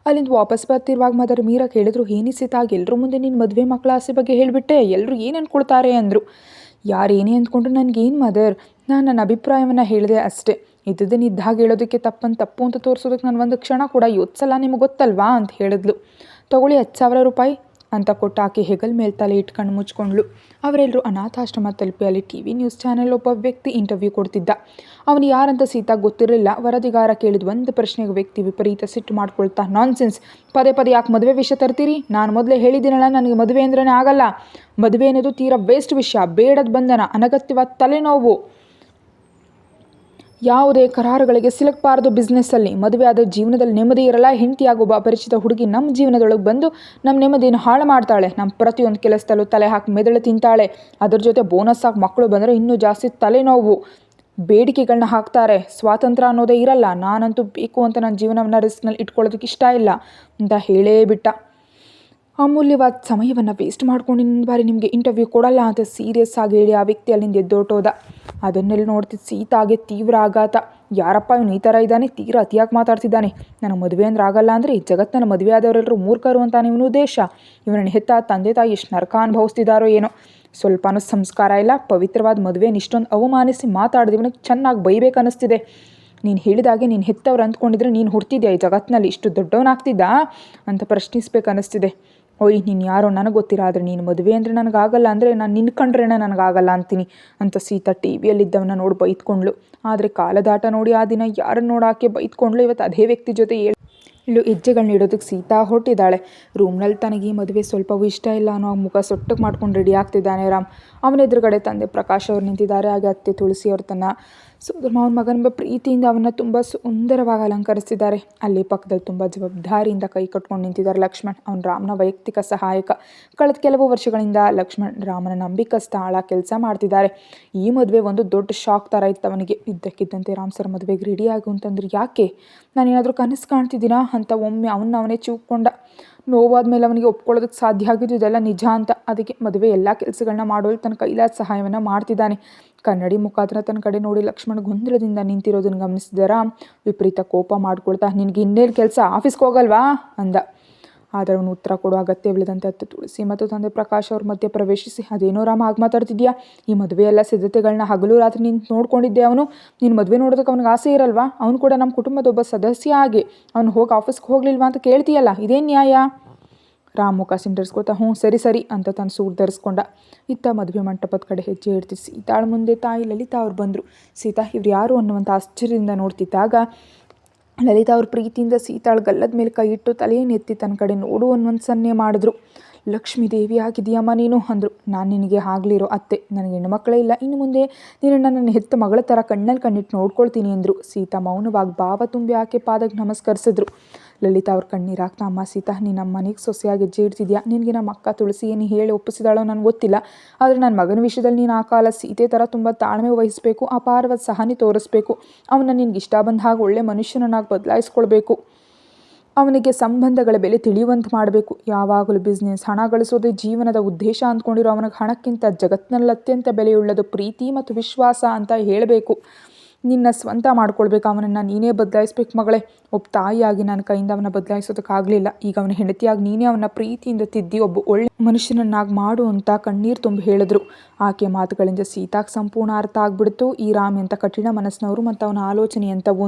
A: ಅಲ್ಲಿಂದ ವಾಪಸ್ ಬರ್ತಿರುವಾಗ ಮದರ್ ಮೀರಾ ಕೇಳಿದ್ರು, ಏನಿಸಿತಾಗ ಎಲ್ಲರೂ ಮುಂದೆ ನಿನ್ನ ಮದುವೆ ಮಕ್ಕಳ ಆಸೆ ಬಗ್ಗೆ ಹೇಳಿಬಿಟ್ಟೆ, ಎಲ್ಲರೂ ಏನು ಅಂದ್ಕೊಳ್ತಾರೆ ಅಂದರು. ಯಾರೇನೇ ಅಂದ್ಕೊಂಡ್ರು ನನಗೇನು ಮದರ್, ನಾನು ನನ್ನ ಅಭಿಪ್ರಾಯವನ್ನು ಹೇಳಿದೆ ಅಷ್ಟೇ. ಇದ್ದದನ್ನು ಇದ್ದ ಹಾಗೆ ಹೇಳೋದಕ್ಕೆ ತಪ್ಪು ಅಂತ ತೋರಿಸೋದಕ್ಕೆ ನಾನು ಒಂದು ಕ್ಷಣ ಕೂಡ ಯೋಚಿಸಲ್ಲ, ನಿಮಗೆ ಗೊತ್ತಲ್ವಾ ಅಂತ ಹೇಳಿದ್ಲು. ತಗೊಳ್ಳಿ 10,000 ರೂಪಾಯಿ ಅಂತ ಕೊಟ್ಟು ಆಕೆ ಹೆಗಲ್ ಮೇಲೆ ತಲೆ ಇಟ್ಕೊಂಡು ಮುಚ್ಕೊಂಡ್ಳು. ಅವರೆಲ್ಲರೂ ಅನಾಥಾಶ್ರಮ ತಲುಪಿ ಅಲ್ಲಿ TV ನ್ಯೂಸ್ ಚಾನೆಲ್ ಒಬ್ಬ ವ್ಯಕ್ತಿ ಇಂಟರ್ವ್ಯೂ ಕೊಡ್ತಿದ್ದ. ಅವನು ಯಾರಂತ ಸೀತಾ ಗೊತ್ತಿರಲಿಲ್ಲ. ವರದಿಗಾರ ಕೇಳಿದ ಒಂದು ಪ್ರಶ್ನೆಗೆ ವ್ಯಕ್ತಿ ವಿಪರೀತ ಸಿಟ್ಟು ಮಾಡ್ಕೊಳ್ತಾ, ನಾನ್ಸೆನ್ಸ್, ಪದೇ ಪದೇ ಯಾಕೆ ಮದುವೆ ವಿಷಯ ತರ್ತೀರಿ? ನಾನು ಮೊದಲೇ ಹೇಳಿದ್ದೀನಲ್ಲ, ನನಗೆ ಮದುವೆ ಅಂದ್ರೇ ಆಗಲ್ಲ. ಮದುವೆ ಅನ್ನೋದು ತೀರಾ ವೇಸ್ಟ್ ವಿಷಯ, ಬೇಡದ ಬಂಧನ, ಅನಗತ್ಯವಾದ ತಲೆನೋವು. ಯಾವುದೇ ಕರಾರುಗಳಿಗೆ ಸಿಲುಕಬಾರದು ಬಿಸ್ನೆಸ್ಸಲ್ಲಿ. ಮದುವೆ ಆದ ಜೀವನದಲ್ಲಿ ನೆಮ್ಮದಿ ಇರಲ್ಲ. ಹೆಂಡತಿಯಾಗೊಬ್ಬ ಅಪರಿಚಿತ ಹುಡುಗಿ ನಮ್ಮ ಜೀವನದೊಳಗೆ ಬಂದು ನಮ್ಮ ನೆಮ್ಮದಿಯನ್ನು ಹಾಳು ಮಾಡ್ತಾಳೆ. ನಮ್ಮ ಪ್ರತಿಯೊಂದು ಕೆಲಸದಲ್ಲೂ ತಲೆ ಹಾಕಿ ಮೆದುಳು ತಿಂತಾಳೆ. ಅದ್ರ ಜೊತೆ ಬೋನಸ್ ಆಗಿ ಮಕ್ಕಳು ಬಂದರೆ ಇನ್ನೂ ಜಾಸ್ತಿ ತಲೆನೋವು. ಬೇಡಿಕೆಗಳನ್ನ ಹಾಕ್ತಾರೆ. ಸ್ವಾತಂತ್ರ್ಯ ಅನ್ನೋದೇ ಇರಲ್ಲ. ನಾನಂತೂ ಬೇಕು ಅಂತ ನನ್ನ ಜೀವನವನ್ನು ರಿಸ್ಕ್ನಲ್ಲಿ ಇಟ್ಕೊಳ್ಳೋದಕ್ಕೆ ಇಷ್ಟ ಇಲ್ಲ ಅಂತ ಹೇಳೇ ಬಿಟ್ಟ. ಅಮೂಲ್ಯವಾದ ಸಮಯವನ್ನು ವೇಸ್ಟ್ ಮಾಡ್ಕೊಂಡು ಇನ್ನೊಂದು ಬಾರಿ ನಿಮಗೆ ಇಂಟರ್ವ್ಯೂ ಕೊಡಲ್ಲ ಅಂತ ಸೀರಿಯಸ್ ಆಗಿ ಹೇಳಿ ಆ ವ್ಯಕ್ತಿ ಅಲ್ಲಿಂದ ಎದ್ದೋಟೋದ. ಅದನ್ನೆಲ್ಲ ನೋಡ್ತಿದ್ದು ಸೀತಾಗೆ ತೀವ್ರ ಆಘಾತ. ಯಾರಪ್ಪ ಇವನು ಈ ಥರ ಇದ್ದಾನೆ, ತೀರಾ ಅತಿಯಾಗಿ ಮಾತಾಡ್ತಿದ್ದಾನೆ. ನನಗೆ ಮದುವೆ ಅಂದ್ರೆ ಆಗಲ್ಲ ಅಂದರೆ ಈ ಜಗತ್ತಿನ ಮದುವೆ ಆದವರೆಲ್ಲರೂ ಮೂರ್ಖರು ಅಂತಾನೆ ಇವನು ಉದ್ದೇಶ. ಇವನನ್ನು ಹೆತ್ತ ತಂದೆ ತಾಯಿ ಎಷ್ಟು ನರಕ ಅನುಭವಿಸ್ತಿದ್ದಾರೋ ಏನೋ. ಸ್ವಲ್ಪನೂ ಸಂಸ್ಕಾರ ಇಲ್ಲ. ಪವಿತ್ರವಾದ ಮದುವೆನ ಇಷ್ಟೊಂದು ಅವಮಾನಿಸಿ ಮಾತಾಡಿದ ಇವನಿಗೆ ಚೆನ್ನಾಗಿ ಬೈಬೇಕು ಅನ್ನಿಸ್ತಿದೆ. ನೀನು ಹೇಳಿದಾಗೆ ನೀನು ಹೆತ್ತವ್ರು ಅಂದ್ಕೊಂಡಿದ್ರೆ ನೀನು ಹುಡ್ತಿದ್ಯಾ ಈ ಜಗತ್ತಿನಲ್ಲಿ, ಇಷ್ಟು ದೊಡ್ಡವನಾಗ್ತಿದ್ದ ಅಂತ ಪ್ರಶ್ನಿಸ್ಬೇಕು ಅನ್ನಿಸ್ತಿದೆ. ಓಯ್, ನೀನು ಯಾರೋ ನನಗೆ ಗೊತ್ತಿರ, ಆದರೆ ನೀನು ಮದುವೆ ಅಂದರೆ ನನಗಾಗಲ್ಲ ಅಂದರೆ ನಾನು ನಿನ್ನ ಕಂಡ್ರೇನೆ ನನಗಾಗಲ್ಲ ಅಂತೀನಿ ಅಂತ ಸೀತಾ TVಯಲ್ಲಿದ್ದವನ್ನ ನೋಡಿ ಬೈತ್ಕೊಂಡ್ಳು. ಆದರೆ ಕಾಲದಾಟ ನೋಡಿ ಆ ದಿನ ಯಾರನ್ನು ನೋಡಾಕೆ ಬೈತ್ಕೊಂಡ್ಳು. ಇವತ್ತು ಅದೇ ವ್ಯಕ್ತಿ ಜೊತೆ ಇಲ್ಲೂ ಹೆಜ್ಜೆಗಳನ್ನ ಇಡೋದಕ್ಕೆ ಸೀತಾ ಹೊರಟಿದ್ದಾಳೆ. ರೂಮ್ನಲ್ಲಿ ತನಗೆ ಈ ಮದುವೆ ಸ್ವಲ್ಪವೂ ಇಷ್ಟ ಇಲ್ಲ ಅನ್ನೋ ಮುಖ ಸೊಟ್ಟಗೆ ಮಾಡ್ಕೊಂಡು ರೆಡಿ ಆಗ್ತಿದ್ದಾನೆ ರಾಮ್. ಅವನ ಎದುರುಗಡೆ ತಂದೆ ಪ್ರಕಾಶ್ ಅವರು ನಿಂತಿದ್ದಾರೆ. ಹಾಗೆ ಅತ್ತೆ ತುಳಸಿ ಅವರು ತನ್ನ ಸೋದರ ಮಾವನ ಮಗನ ಪ್ರೀತಿಯಿಂದ ಅವನ್ನ ತುಂಬ ಸುಂದರವಾಗಿ ಅಲಂಕರಿಸಿದ್ದಾರೆ. ಅಲ್ಲಿ ಪಕ್ಕದಲ್ಲಿ ತುಂಬ ಜವಾಬ್ದಾರಿಯಿಂದ ಕೈ ಕಟ್ಕೊಂಡು ನಿಂತಿದ್ದಾರೆ ಲಕ್ಷ್ಮಣ್. ಅವನು ರಾಮನ ವೈಯಕ್ತಿಕ ಸಹಾಯಕ. ಕಳೆದ ಕೆಲವು ವರ್ಷಗಳಿಂದ ಲಕ್ಷ್ಮಣ್ ರಾಮನ ನಂಬಿಕಸ್ಥ ಆಳ ಕೆಲಸ ಮಾಡ್ತಿದ್ದಾರೆ. ಈ ಮದುವೆ ಒಂದು ದೊಡ್ಡ ಶಾಕ್ ಥರ ಇತ್ತು ಅವನಿಗೆ. ಇದ್ದಕ್ಕಿದ್ದಂತೆ ರಾಮ್ ಸರ್ ಮದುವೆಗೆ ರೆಡಿ ಆಗು ಅಂತಂದ್ರೆ ಯಾಕೆ, ನಾನೇನಾದರೂ ಕನಸು ಕಾಣ್ತಿದ್ದೀನಾ ಅಂತ ಒಮ್ಮೆ ಅವನೇ ಚೂಕ್ಕೊಂಡ. ನೋವಾದ ಮೇಲೆ ಅವನಿಗೆ ಒಪ್ಕೊಳ್ಳೋದಕ್ಕೆ ಸಾಧ್ಯ ಆಗಿದ್ದು ಇದೆಲ್ಲ ನಿಜ ಅಂತ. ಅದಕ್ಕೆ ಮದುವೆ ಎಲ್ಲ ಕೆಲಸಗಳನ್ನ ಮಾಡೋಳು ತನ್ನ ಕೈಲಾದ ಸಹಾಯವನ್ನು ಮಾಡ್ತಿದ್ದಾನೆ. ಕನ್ನಡಿ ಮುಖಾಂತರ ತನ್ನ ಕಡೆ ನೋಡಿ ಲಕ್ಷ್ಮಣ್ ಗೊಂದಲದಿಂದ ನಿಂತಿರೋದನ್ನು ಗಮನಿಸಿದ ರಾಮ್ ವಿಪರೀತ ಕೋಪ ಮಾಡ್ಕೊಳ್ತಾ, ನಿನಗೆ ಇನ್ನೇನು ಕೆಲಸ, ಆಫೀಸ್ಗೆ ಹೋಗಲ್ವಾ ಅಂದ. ಆದರೆ ಅವನು ಉತ್ತರ ಕೊಡೋ ಅಗತ್ಯವಿಲ್ಲದಂತೆ ಅತ್ತೆ ತುಳಸಿ ಮತ್ತು ತಂದೆ ಪ್ರಕಾಶ್ ಅವ್ರ ಮಧ್ಯೆ ಪ್ರವೇಶಿಸಿ, ಅದೇನೋ ರಾಮ ಆಗ ಮಾತಾಡ್ತಿದ್ಯಾ, ಈ ಮದುವೆ ಎಲ್ಲ ಸಿದ್ಧತೆಗಳನ್ನ ಹಗಲು ರಾತ್ರಿ ನೀನು ನೋಡ್ಕೊಂಡಿದ್ದೆ. ಅವನು ನೀನು ಮದುವೆ ನೋಡೋದಕ್ಕೆ ಅವ್ನಿಗೆ ಆಸೆ ಇರಲ್ವಾ? ಅವನು ಕೂಡ ನಮ್ಮ ಕುಟುಂಬದ ಒಬ್ಬ ಸದಸ್ಯ ಆಗಿ ಅವ್ನು ಹೋಗಿ ಆಫೀಸ್ಗೆ ಹೋಗ್ಲಿಲ್ವಾ ಅಂತ ಕೇಳ್ತೀಯಲ್ಲ, ಇದೇನು ನ್ಯಾಯ? ರಾಮ್ ಮುಖ ಸಿಂಡರಿಸ್ಕೊತಾ ಹ್ಞೂ ಸರಿ ಸರಿ ಅಂತ ತಾನು ಸೂಟ್ ಧರಿಸ್ಕೊಂಡ. ಇತ್ತ ಮದುವೆ ಮಂಟಪದ ಕಡೆ ಹೆಜ್ಜೆ ಇಡ್ತಿ ಸೀತಾಳ ಮುಂದೆ ತಾಯಿ ಲಲಿತಾ ಅವ್ರು ಬಂದರು. ಸೀತಾ ಇವ್ರು ಯಾರು ಅನ್ನುವಂಥ ಆಶ್ಚರ್ಯದಿಂದ ನೋಡ್ತಿದ್ದಾಗ ಲಲಿತಾ ಅವ್ರ ಪ್ರೀತಿಯಿಂದ ಸೀತಾಳ ಗಲ್ಲದ ಮೇಲೆ ಕೈ ಇಟ್ಟು ತಲೆಯನ್ನು ಎತ್ತಿ ತನ್ನ ಕಡೆ ನೋಡು ಅನ್ನುವಂಥ ಸನ್ನೆ ಮಾಡಿದ್ರು. ಲಕ್ಷ್ಮೀ ದೇವಿ ಆಗಿದೆಯಮ್ಮ ನೀನು ಅಂದರು. ನಾನು ನಿನಗೆ ಆಗ್ಲಿರೋ ಅತ್ತೆ, ನನಗೆ ಹೆಣ್ಣುಮಕ್ಕಳೇ ಇಲ್ಲ, ಇನ್ನು ಮುಂದೆ ನೀನು ನನ್ನ ಹೆತ್ತ ಮಗಳ ಥರ ಕಣ್ಣಲ್ಲಿ ಕಣ್ಣಿಟ್ಟು ನೋಡ್ಕೊಳ್ತೀನಿ ಅಂದರು. ಸೀತಾ ಮೌನವಾಗಿ ಭಾವ ತುಂಬಿ ಆಕೆ ಪಾದಕ್ಕೆ ನಮಸ್ಕರಿಸಿದ್ರು. ಲಲಿತಾ ಅವ್ರ ಕಣ್ಣೀರಾಗ್ತಾ, ಅಮ್ಮ ಸೀತಾ ನೀನು ನಮ್ಮ ಮನೆಗೆ ಸೊಸೆಯಾಗಿ ಹೆಜ್ಜೆ ಇಡ್ತಿದ್ಯಾ, ನಿನಗೆ ನಮ್ಮ ಅಕ್ಕ ತುಳಸಿ ಏನು ಹೇಳಿ ಒಪ್ಪಿಸಿದಾಳೋ ನನಗೆ ಗೊತ್ತಿಲ್ಲ, ಆದರೆ ನನ್ನ ಮಗನ ವಿಷಯದಲ್ಲಿ ನೀನು ಆ ಕಾಲ ಸೀತೆ ಥರ ತುಂಬ ತಾಳ್ಮೆ ವಹಿಸಬೇಕು, ಅಪಾರವಾದ ಸಹನೆ ತೋರಿಸ್ಬೇಕು, ಅವನ ನಿನ್ಗೆ ಇಷ್ಟ ಬಂದ ಹಾಗೆ ಒಳ್ಳೆ ಮನುಷ್ಯನನ್ನಾಗಿ ಬದಲಾಯಿಸ್ಕೊಳ್ಬೇಕು, ಅವನಿಗೆ ಸಂಬಂಧಗಳ ಬೆಲೆ ತಿಳಿಯುವಂತೆ ಮಾಡಬೇಕು, ಯಾವಾಗಲೂ ಬಿಸ್ನೆಸ್ ಹಣ ಗಳಿಸೋದೇ ಜೀವನದ ಉದ್ದೇಶ ಅಂದ್ಕೊಂಡಿರೋ ಅವನಿಗೆ ಹಣಕ್ಕಿಂತ ಜಗತ್ತಿನಲ್ಲಿ ಅತ್ಯಂತ ಬೆಲೆಯುಳ್ಳದು ಪ್ರೀತಿ ಮತ್ತು ವಿಶ್ವಾಸ ಅಂತ ಹೇಳಬೇಕು, ನಿನ್ನ ಸ್ವಂತ ಮಾಡ್ಕೊಳ್ಬೇಕು, ಅವನನ್ನು ನೀನೇ ಬದಲಾಯಿಸ್ಬೇಕು ಮಗಳೇ. ಒಬ್ಬ ತಾಯಿಯಾಗಿ ನನ್ನ ಕೈಯಿಂದ ಅವನ ಬದಲಾಯಿಸೋದಕ್ಕಾಗಲಿಲ್ಲ, ಈಗ ಅವನ ಹೆಂಡತಿಯಾಗಿ ನೀನೇ ಅವನ ಪ್ರೀತಿಯಿಂದ ತಿದ್ದಿ ಒಬ್ಬ ಒಳ್ಳೆ ಮನುಷ್ಯನನ್ನಾಗಿ ಮಾಡು ಅಂತ ಕಣ್ಣೀರು ತುಂಬಿ ಹೇಳಿದ್ರು. ಆಕೆ ಮಾತುಗಳಿಂದ ಸೀತಾಗೆ ಸಂಪೂರ್ಣ ಅರ್ಥ ಆಗ್ಬಿಡ್ತು, ಈ ರಾಮ್ ಅಂತ ಕಠಿಣ ಮನಸ್ಸಿನವರು ಮತ್ತು ಅವನ ಆಲೋಚನೆ ಎಂಥವು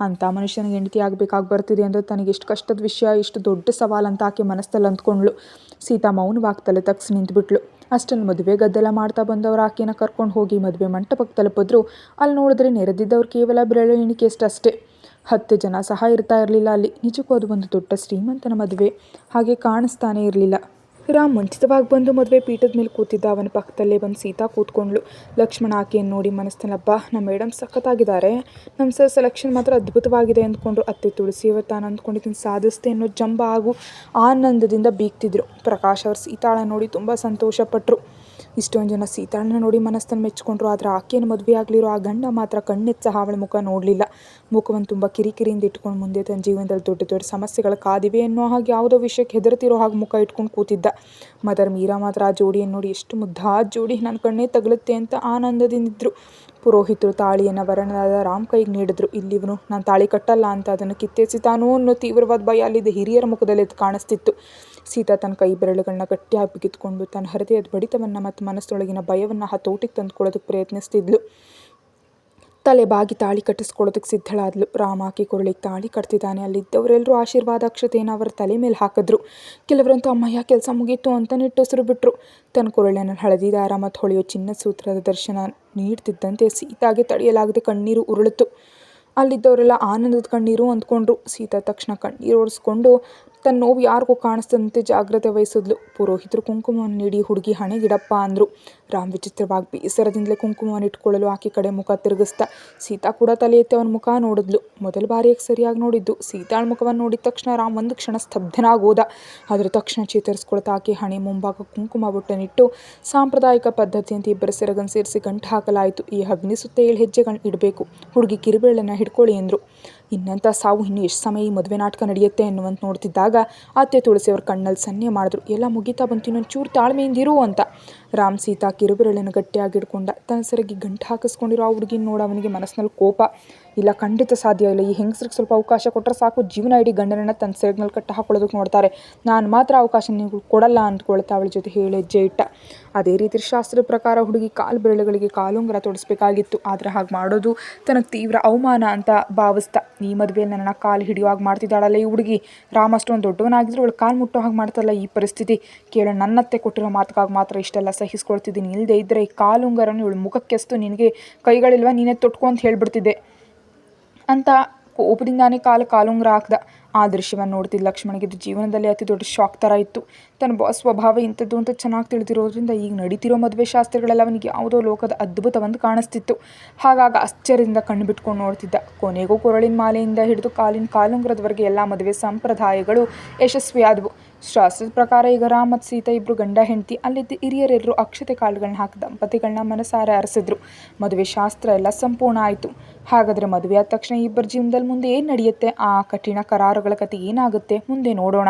A: ಅಂತ ಮನುಷ್ಯನಿಗೆ ಹೆಂಡತಿ ಆಗಬೇಕಾಗಿ ಬರ್ತಿದೆ ಅಂದರೆ ತನಗೆ ಎಷ್ಟು ಕಷ್ಟದ ವಿಷಯ, ಎಷ್ಟು ದೊಡ್ಡ ಸವಾಲು ಅಂತ ಆಕೆ ಮನಸ್ಸಲ್ಲಿ ಅಂದ್ಕೊಂಡ್ಳು. ಸೀತಾ ಮೌನವಾಗಿ ತಲೆ ತಗ್ಸಿ ನಿಂತುಬಿಟ್ಲು. ಅಷ್ಟನ್ನು ಮದುವೆ ಗದ್ದಲ ಮಾಡ್ತಾ ಬಂದವರು ಆಕೆನ ಕರ್ಕೊಂಡು ಹೋಗಿ ಮದುವೆ ಮಂಟಪಕ್ಕೆ ತಲುಪಿದ್ರು. ಅಲ್ಲಿ ನೋಡಿದ್ರೆ ನೆರೆದಿದ್ದವ್ರು ಕೇವಲ ಬೆರಳು ಎಣಿಕೆಯಷ್ಟೇ, 10 ಜನ ಸಹ ಇರ್ತಾ ಇರಲಿಲ್ಲ ಅಲ್ಲಿ. ನಿಜಕ್ಕೂ ಅದು ಒಂದು ದೊಡ್ಡ ಶ್ರೀಮಂತನ ಮದುವೆ ಹಾಗೆ ಕಾಣಿಸ್ತಾನೆ ಇರಲಿಲ್ಲ. ರಾಮ್ ಮುಂಚಿತವಾಗಿ ಬಂದು ಮದುವೆ ಪೀಠದ ಮೇಲೆ ಕೂತಿದ್ದ. ಅವನ ಪಕ್ಕದಲ್ಲೇ ಬಂದು ಸೀತಾ ಕೂತ್ಕೊಂಡ್ಳು. ಲಕ್ಷ್ಮಣ ಆಕೆಯನ್ನು ನೋಡಿ ಮನಸ್ಸಿನಲ್ಲಪ್ಪ ನಮ್ಮ ಮೇಡಮ್ ಸಖತ್ತಾಗಿದ್ದಾರೆ, ನಮ್ಮ ಸರ್ ಸೆಲೆಕ್ಷನ್ ಮಾತ್ರ ಅದ್ಭುತವಾಗಿದೆ ಅಂದ್ಕೊಂಡ್ರು. ಅತ್ತೆ ತುಳಸಿಯವರು ತಾನು ಅಂದ್ಕೊಂಡಿದ್ದೀನಿ ಸಾಧಿಸ್ತೆ ಅನ್ನೋ ಜಂಬ ಹಾಗೂ ಆನಂದದಿಂದ ಬೀಗ್ತಿದ್ರು. ಪ್ರಕಾಶ್ ಅವರು ಸೀತಾಳ ನೋಡಿ ತುಂಬ ಸಂತೋಷಪಟ್ಟರು. ಇಷ್ಟೊಂದು ಜನ ಸೀತಾಳನ್ನ ನೋಡಿ ಮನಸ್ಸನ್ನು ಮೆಚ್ಕೊಂಡ್ರು. ಆದರೆ ಆಕೆಯನ್ನು ಮದುವೆ ಆಗಲಿರೋ ಆ ಗಂಡ ಮಾತ್ರ ಕಣ್ಣೆತ್ತು ಸಹ ಅವಳ ಮುಖ ನೋಡಲಿಲ್ಲ. ಮುಖವನ್ನು ತುಂಬ ಕಿರಿಕಿರಿಯಿಂದ ಇಟ್ಕೊಂಡು ಮುಂದೆ ತನ್ನ ಜೀವನದಲ್ಲಿ ದೊಡ್ಡ ದೊಡ್ಡ ಸಮಸ್ಯೆಗಳು ಕಾದಿವೆ ಅನ್ನೋ ಹಾಗೆ ಯಾವುದೋ ವಿಷಯಕ್ಕೆ ಹೆದರ್ತಿರೋ ಹಾಗೆ ಮುಖ ಇಟ್ಕೊಂಡು ಕೂತಿದ್ದ. ಮದರ್ ಮೀರಾ ಮಾತ್ರ ಆ ಜೋಡಿಯನ್ನು ನೋಡಿ ಎಷ್ಟು ಮುದ್ದಾದ ಜೋಡಿ, ನನ್ನ ಕಣ್ಣೇ ತಗಲುತ್ತೆ ಅಂತ ಆನಂದದಿಂದಿದ್ರು. ಪುರೋಹಿತರು ತಾಳಿಯನ್ನು ವರನಾದ ರಾಮ್ ಕೈಗೆ ನೀಡಿದ್ರು. ಇಲ್ಲಿವನು ನಾನು ತಾಳಿ ಕಟ್ಟಲ್ಲ ಅಂತ ಅದನ್ನು ಕಿತ್ತೆಸಿತಾನೋ ಅನ್ನೋ ತೀವ್ರವಾದ ಭಯ ಅಲ್ಲಿದ್ದ ಹಿರಿಯರ ಮುಖದಲ್ಲಿ ಎದ್ದು ಕಾಣಿಸ್ತಿತ್ತು. ಸೀತಾ ತನ್ನ ಕೈ ಬೆರಳುಗಳನ್ನ ಗಟ್ಟಿಯಾಗಿ ಬಿಗಿದ್ಕೊಂಡು ತನ್ನ ಹೃದಯದ ಬಡಿತವನ್ನು ಮತ್ತು ಮನಸ್ಸೊಳಗಿನ ಭಯವನ್ನು ಹತೋಟಿಗೆ ತಂದುಕೊಳ್ಳೋದಕ್ಕೆ ಪ್ರಯತ್ನಿಸ್ತಿದ್ಲು. ತಲೆ ಬಾಗಿ ತಾಳಿ ಕಟ್ಟಿಸ್ಕೊಳ್ಳೋದಕ್ಕೆ ಸಿದ್ಧಳಾದ್ಲು. ರಾಮ ಆಕೆ ಕೊರಳಿಗೆ ತಾಳಿ ಕಟ್ತಿದ್ದಾನೆ. ಅಲ್ಲಿದ್ದವರೆಲ್ಲರೂ ಆಶೀರ್ವಾದ ಅಕ್ಷತೆಯನ್ನು ಅವರ ತಲೆ ಮೇಲೆ ಹಾಕಿದ್ರು. ಕೆಲವರಂತೂ ಅಮ್ಮಯ್ಯ ಕೆಲಸ ಮುಗೀತು ಅಂತ ನಿಟ್ಟುಸಿರು ಬಿಟ್ರು. ತನ್ನ ಕೊರಳಿನ ಹಳದಿ ದಾರ ಮತ್ತು ಹೊಳೆಯೋ ಚಿನ್ನದ ಸೂತ್ರದ ದರ್ಶನ ನೀಡ್ತಿದ್ದಂತೆ ಸೀತಾಗೆ ತಡೆಯಲಾಗದೆ ಕಣ್ಣೀರು ಉರುಳಿತು. ಅಲ್ಲಿದ್ದವರೆಲ್ಲ ಆನಂದದ ಕಣ್ಣೀರು ಅಂದ್ಕೊಂಡ್ರು. ಸೀತಾ ತಕ್ಷಣ ಕಣ್ಣೀರು ಒರೆಸ್ಕೊಂಡು ತನ್ನ ನೋವು ಯಾರಿಗೂ ಕಾಣಿಸ್ತಂತೆ ಜಾಗ್ರತೆ ವಹಿಸಿದ್ಲು. ಪುರೋಹಿತರು ಕುಂಕುಮವನ್ನು ನೀಡಿ ಹುಡುಗಿ ಹಣೆಗಿಡಪ್ಪ ಅಂದರು. ರಾಮ್ ವಿಚಿತ್ರವಾಗಿ ಬೇಸರದಿಂದಲೇ ಕುಂಕುಮವನ್ನು ಇಟ್ಕೊಳ್ಳಲು ಆಕೆ ಕಡೆ ಮುಖ ತಿರುಗಿಸ್ದ. ಸೀತಾ ಕೂಡ ತಲೆ ಎತ್ತಿ ಅವನ ಮುಖ ನೋಡಿದ್ಲು. ಮೊದಲ ಬಾರಿಯಾಗಿ ಸರಿಯಾಗಿ ನೋಡಿದ್ದು. ಸೀತಾಳ ಮುಖವನ್ನು ನೋಡಿದ ತಕ್ಷಣ ರಾಮ್ ಒಂದು ಕ್ಷಣ ಸ್ತಬ್ಧನಾಗೋದ. ಆದರೆ ತಕ್ಷಣ ಚೇತರಿಸ್ಕೊಳ್ತಾ ಆಕೆ ಹಣೆ ಮುಂಭಾಗ ಕುಂಕುಮ ಬೊಟ್ಟನಿಟ್ಟು ಸಾಂಪ್ರದಾಯಿಕ ಪದ್ಧತಿಯಂತೆ ಇಬ್ಬರ ಸೆರಗನ್ನು ಸೇರಿಸಿ ಗಂಟು ಹಾಕಲಾಯಿತು. ಈ ಅಗ್ನಿ ಸುತ್ತ 7 ಹೆಜ್ಜೆಗಳನ್ನ ಇಡಬೇಕು, ಹುಡುಗಿ ಕಿರುಬೆರಳನ್ನು ಹಿಡ್ಕೊಳ್ಳಿ ಎಂದರು. ಇನ್ನಂಥ ಸಾವು ಇನ್ನು ಎಷ್ಟು ಸಮಯ ಈ ಮದುವೆ ನಾಟಕ ನಡೆಯುತ್ತೆ ಎನ್ನುವಂತ ನೋಡ್ತಿದ್ದಾಗ ಅತ್ತೆ ತುಳಸಿಯವ್ರ ಕಣ್ಣಲ್ಲಿ ಸನ್ನೆ ಮಾಡಿದ್ರು. ಎಲ್ಲ ಮುಗಿತಾ ಬಂತು, ಇನ್ನೊಂದು ಚೂರು ತಾಳ್ಮೆಯಿಂದಿರು ಅಂತ. ರಾಮ್ ಸೀತಾ ಕಿರುಬೆರಳನ್ನು ಗಟ್ಟಿಯಾಗಿ ಹಿಡ್ಕೊಂಡ. ತನ್ನ ಸೆರಗಿ ಗಂಟು ಹಾಕಿಸ್ಕೊಂಡಿರೋ ಆ ಹುಡುಗಿನ ನೋಡ ಅವನಿಗೆ ಮನಸ್ಸಿನಲ್ಲಿ ಕೋಪ. ಇಲ್ಲ, ಖಂಡಿತ ಸಾಧ್ಯ ಇಲ್ಲ, ಈ ಹೆಂಗಸ್ರಿಗೆ ಸ್ವಲ್ಪ ಅವಕಾಶ ಕೊಟ್ಟರೆ ಸಾಕು, ಜೀವನ ಇಡೀ ಗಂಡನನ್ನು ತನ್ನ ಸೆರಗಿನಲ್ಲಿ ಕಟ್ಟ ಹಾಕೊಳ್ಳೋದಕ್ಕೆ ನೋಡ್ತಾರೆ, ನಾನು ಮಾತ್ರ ಅವಕಾಶ ನೀವು ಕೊಡಲ್ಲ ಅಂದ್ಕೊಳ್ತಾ ಅವಳ ಜೊತೆ ಹೇಳಿ ಹೆಜ್ಜೆ ಇಟ್ಟ. ಅದೇ ರೀತಿ ಶಾಸ್ತ್ರದ ಪ್ರಕಾರ ಹುಡುಗಿ ಕಾಲು ಬೆರಳುಗಳಿಗೆ ಕಾಲುಂಗುರ ತೊಡಿಸ್ಬೇಕಾಗಿತ್ತು. ಆದರೆ ಹಾಗೆ ಮಾಡೋದು ತನಗೆ ತೀವ್ರ ಅವಮಾನ ಅಂತ ಭಾವಿಸ್ತಾ, ಈ ಮದುವೆಯಲ್ಲಿ ನನ್ನ ಕಾಲು ಹಿಡಿಯುವಾಗ ಮಾಡ್ತಿದ್ದಾಳಲ್ಲ ಈ ಹುಡುಗಿ, ರಾಮ್ ಅಷ್ಟೊಂದು ದೊಡ್ಡವನಾಗಿದ್ರು ಅವಳು ಕಾಲು ಮುಟ್ಟೋ ಹಾಗೆ ಮಾಡ್ತಾರಲ್ಲ, ಈ ಪರಿಸ್ಥಿತಿ ಕೇಳ ನನ್ನತ್ತೆ ಕೊಟ್ಟಿರೋ ಮಾತುಗಾಗಿ ಮಾತ್ರ ಇಷ್ಟೆಲ್ಲ ಸಹಿಸ್ಕೊಳ್ತಿದ್ದೀನಿ, ಇಲ್ಲದೆ ಇದ್ದರೆ ಈ ಕಾಲುಂಗರನ್ನು ಇವಳು ಮುಖಕ್ಕೆಸ್ತು ನಿನಗೆ ಕೈಗಳಿಲ್ವ ನೀನೇ ತೊಟ್ಕೊ ಅಂತ ಹೇಳ್ಬಿಡ್ತಿದ್ದೆ ಅಂತ ಕೋಪದಿಂದಾನೇ ಕಾಲುಂಗುರ ಹಾಕ್ದ. ಆ ದೃಶ್ಯವನ್ನು ನೋಡ್ತಿದ್ದ ಲಕ್ಷ್ಮಣಿಗೆ ಇದು ಜೀವನದಲ್ಲಿ ಅತಿ ದೊಡ್ಡ ಶಾಕ್ ಥರ ಇತ್ತು. ತನ್ನ ಬಾಸ್ ಸ್ವಭಾವ ಇಂಥದ್ದು ಅಂತ ಚೆನ್ನಾಗಿ ತಿಳಿದಿರೋದ್ರಿಂದ ಈಗ ನಡೀತಿರೋ ಮದುವೆ ಶಾಸ್ತ್ರಗಳೆಲ್ಲ ಅವನಿಗೆ ಯಾವುದೋ ಲೋಕದ ಅದ್ಭುತವಂದು ಕಾಣಿಸ್ತಿತ್ತು. ಹಾಗಾಗಿ ಆಶ್ಚರ್ಯದಿಂದ ಕಣ್ಣು ಬಿಟ್ಕೊಂಡು ನೋಡ್ತಿದ್ದ. ಕೊನೆಗೂ ಕೊರಳಿನ ಮಾಲೆಯಿಂದ ಹಿಡಿದು ಕಾಲಿನ ಕಾಲುಂಗುರದವರೆಗೆ ಎಲ್ಲ ಮದುವೆ ಸಂಪ್ರದಾಯಗಳು ಯಶಸ್ವಿಯಾದವು. ಶಾಸ್ತ್ರದ ಪ್ರಕಾರ ಈಗ ರಾಮ್ ಮತ್ತು ಸೀತಾ ಇಬ್ಬರು ಗಂಡ ಹೆಂಡತಿ. ಅಲ್ಲಿದ್ದ ಹಿರಿಯರೆಲ್ಲರೂ ಅಕ್ಷತೆ ಕಾಳುಗಳನ್ನ ಹಾಕಿ ದಂಪತಿಗಳನ್ನ ಮನಸಾರೆ ಅರಸಿದ್ರು. ಮದುವೆ ಶಾಸ್ತ್ರ ಎಲ್ಲ ಸಂಪೂರ್ಣ ಆಯಿತು. ಹಾಗಾದರೆ ಮದುವೆ ಆದ ತಕ್ಷಣ ಇಬ್ಬರ ಜೀವನದಲ್ಲಿ ಮುಂದೆ ಏನು ನಡೆಯುತ್ತೆ, ಆ ಕಠಿಣ ಕರಾರುಗಳ ಕತೆ ಏನಾಗುತ್ತೆ ಮುಂದೆ ನೋಡೋಣ.